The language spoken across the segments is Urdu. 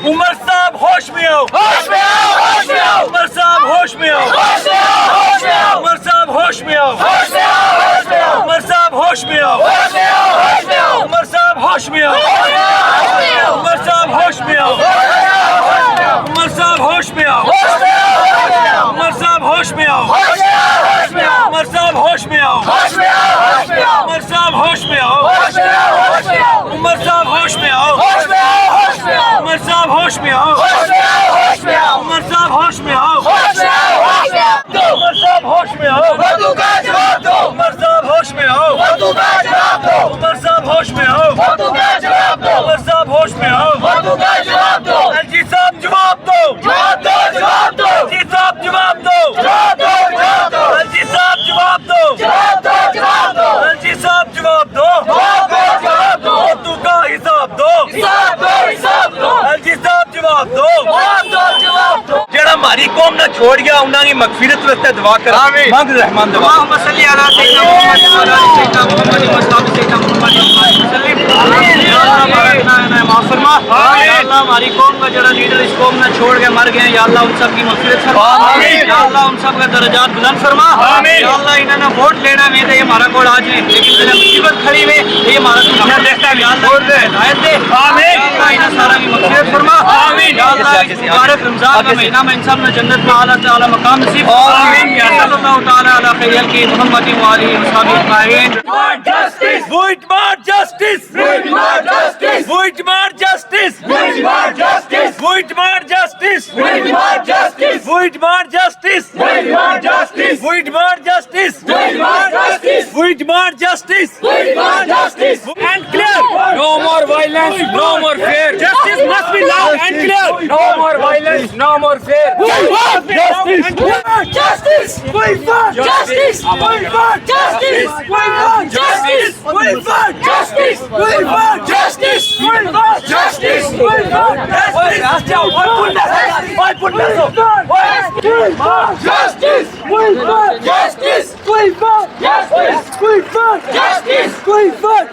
عمر صاحب ہوش میں آؤ، ہوش میں آؤ، ہوش میں آؤ، عمر صاحب ہوش میں آؤ، ہوش میں آؤ، ہوش میں آؤ، عمر صاحب ہوش میں آؤ، ہوش میں آؤ، ہوش میں آؤ، عمر صاحب ہوش میں آؤ، ہوش میں آؤ، ہوش میں آؤ، عمر صاحب ہوش میں آؤ، ہوش میں آؤ، ہوش میں آؤ، عمر صاحب ہوش میں آؤ، ہوش میں آؤ، عمر صاحب ہوش میں آؤ، ہوش میں آؤ، ہوش میں آؤ، عمر صاحب ہوش میں آؤ، ہوش میں آؤ، ہوش میں آؤ، عمر صاحب ہوش میں آؤ، ہوش میں آؤ، ہوش میں آؤ، عمر صاحب ہوش میں آؤ، ہوش میں آؤ، ہوش میں آؤ، عمر صاحب ہوش میں آؤ، ہوش میں آؤ، ہوش میں آؤ، عمر صاحب ہوش میں آؤ، ہوش میں آؤ، ہوش میں آؤ، عمر صاحب ہوش میں آؤ، بدو کا جواب دو، عمر صاحب ہوش میں آؤ، بدو کا جواب دو، عمر صاحب ہوش میں آؤ، بدو کا جواب دو، عمر صاحب ہوش میں آؤ، بدو کا جواب دو، جی صاحب جواب دو، جواب دو، جواب دو، جی صاحب جواب دو، جواب دو، جواب دو، جی صاحب جواب دو، جواب دو، جواب دو، جی صاحب جواب دو، جواب دو، جواب دو، تو کا حساب دو، حساب دو، حساب دو، جی صاحب جواب دو، جواب دو، جواب دو، جڑا ہماری قوم نہ چھوڑ گیا انہاں کی مغفرت واسطے دعا کر، مانگ رحمان دعا۔ اللهم صل على سيدنا محمد وعلى ال سيدنا محمد وصحبه سيدنا محمد وسلم۔ یا اللہ ہمارا گناہ معاف فرما، یا اللہ ہماری قوم کا جڑا لیڈر اس قوم نہ چھوڑ کے مر گئے، یا اللہ ان سب کی مغفرت فرما، یا اللہ ان سب کا درجات بلند فرما، یا اللہ انہوں نے ووٹ لینا میں تو یہ ہمارا کوڑ آج ہے، لیکن جب مصیبت کھڑی ہوئے یہ ہمارا ہمیں دیکھتا ہے، یا اللہ ہدایت دے، یا اللہ انہیں سارا کی مغفرت فرما، یا اللہ اس مبارک رمضان کا مہینہ میں ان سب نے جنت میں اعلیٰ سے اعلیٰ مقام نصیب فرما، یا صلی اللہ تعالی علی خیر کی محمد وآلہ وصحبہ اجمعین۔ Justice! Voidmar justice! Voidmar justice! Voidmar justice! Voidmar justice! Voidmar justice! Voidmar justice! Voidmar justice! Voidmar justice! Voidmar justice! Voidmar justice! Voidmar justice! Voidmar justice! And clear! No more violence, no more fear! Justice must be loud and clear! No more violence, no more fear! Justice! Justice! Justice! Justice! Justice! Justice! Justice! Justice!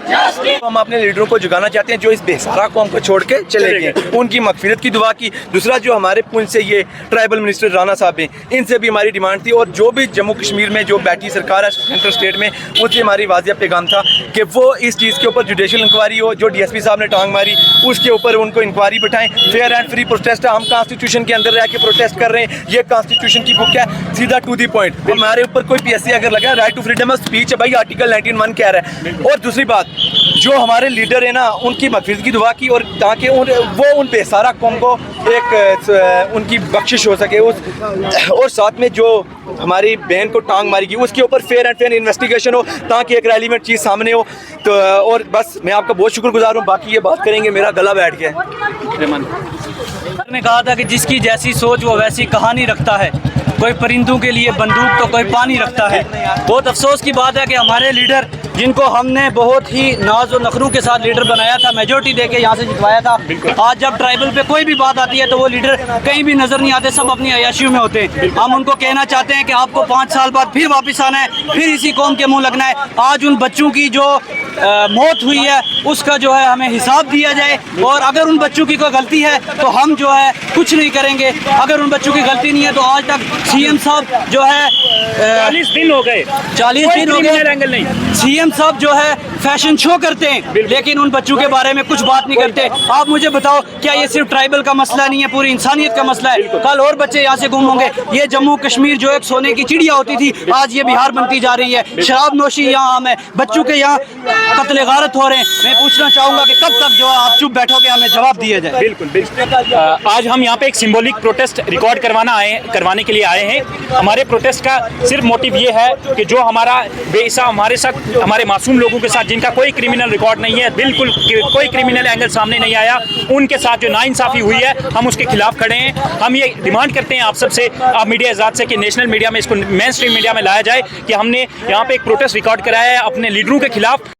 Justice! ہم اپنے لیڈروں کو جگانا چاہتے ہیں جو اس بے سہارا قوم کو چھوڑ کے چلے گئے، ان کی مغفرت کی دعا کی۔ دوسرا جو ہمارے پنچ سے یہ ٹرائبل منسٹر رانا صاحب ہیں، ان سے بھی ہماری ڈیمانڈ تھی، اور جو بھی جموں کشمیر میں جو بیٹھی سرکار ہے سینٹرل اسٹیٹ میں، ان سے ہماری واضح پیغام تھا کہ وہ اس چیز کے اوپر جوڈیشل انکوائری ہو، جو ڈی ایس پی صاحب نے ٹانگ ماری اس کے اوپر ان کو انکوائری بٹھائیں، فیئر اینڈ فری پروٹیسٹ ہے، ہم کانسٹیٹیوشن کے اندر رہ کے پروٹیسٹ کر رہے ہیں، یہ کانسٹیٹیوشن کی بک ہے، سیدھا ٹو دی پوائنٹ، ہمارے اوپر کوئی پی ایس سی اگر لگا right to freedom of speech ہے بھائی، آرٹیکل 19(1) کہہ رہا ہے۔ اور دوسری بات جو ہمارے لیڈر ہیں نا، ان کی مغفرت کی دعا کی، اور تاکہ وہ ان بے سہارا قوم کو ایک ان کی بخشش ہو سکے، اور ساتھ میں جو ہماری بہن کو ٹانگ ماری گئی اس کے اوپر فیئر اینڈ فیئر انویسٹیگیشن ہو، تاکہ ایک ریلیونٹ چیز سامنے ہو۔ تو اور بس میں آپ کا بہت شکر گزار ہوں، باقی یہ بات کریں گے، میرا گلا بیٹھ گیا ہے۔ نے کہا تھا کہ جس کی جیسی سوچ وہ ویسی کہانی رکھتا ہے، کوئی پرندوں کے لیے بندوق تو کوئی پانی رکھتا ہے۔ بہت افسوس کی بات ہے کہ ہمارے لیڈر جن کو ہم نے بہت ہی ناز و نخروں کے ساتھ لیڈر بنایا تھا، میجورٹی دے کے یہاں سے جتوایا تھا، آج جب ٹرائبل پہ کوئی بھی بات آتی ہے تو وہ لیڈر کہیں بھی نظر نہیں آتے، سب اپنی عیاشیوں میں ہوتے ہیں۔ ہم ان کو کہنا چاہتے ہیں کہ آپ کو 5 سال بعد پھر واپس آنا ہے، پھر اسی قوم کے منہ لگنا ہے۔ آج ان بچوں کی جو موت ہوئی ہے اس کا جو ہے ہمیں حساب دیا جائے، اور اگر ان بچوں کی کوئی غلطی ہے تو ہم جو ہے کچھ نہیں کریں گے، اگر ان بچوں کی غلطی نہیں ہے تو آج تک سی ایم صاحب جو ہے 40 دن ہو گئے، 40 دن ہو گئے، سی ایم صاحب جو ہے فیشن شو کرتے ہیں لیکن ان بچوں کے بارے میں کچھ بات نہیں کرتے۔ آپ مجھے بتاؤ کیا یہ صرف ٹرائبل کا مسئلہ نہیں ہے، پوری انسانیت کا مسئلہ ہے؟ کل اور بچے یہاں سے گم ہوں گے۔ یہ جموں کشمیر جو ایک سونے کی چڑیا ہوتی تھی آج یہ بہار بنتی جا رہی ہے، شراب نوشی یہاں عام ہے، بچوں کے یہاں قتل غارت ہو رہے ہیں۔ میں پوچھنا چاہوں گا کہ کب تک جو آپ چپ بیٹھو گے، ہمیں جواب دیا جائے۔ بالکل آج ہم یہاں پہ ایک سمبولک پروٹیسٹ ریکارڈ کروانے کے لیے آئے ہیں۔ ہمارے پروٹیسٹ کا صرف موٹیو یہ ہے کہ جو ہمارا بے حساب ہمارے ساتھ، ہمارے معصوم لوگوں کے ساتھ جن کا کوئی کرمنل ریکارڈ نہیں ہے، بالکل کوئی کرمنل اینگل سامنے نہیں آیا، ان کے ساتھ جو ناانصافی ہوئی ہے ہم اس کے خلاف کھڑے ہیں۔ ہم یہ ڈیمانڈ کرتے ہیں آپ سب سے، آپ میڈیا ذات سے، کہ نیشنل میڈیا میں اس کو مین اسٹریم میڈیا میں لایا جائے کہ ہم نے یہاں پہ ایک پروٹیسٹ ریکارڈ کرایا ہے اپنے لیڈروں کے خلاف۔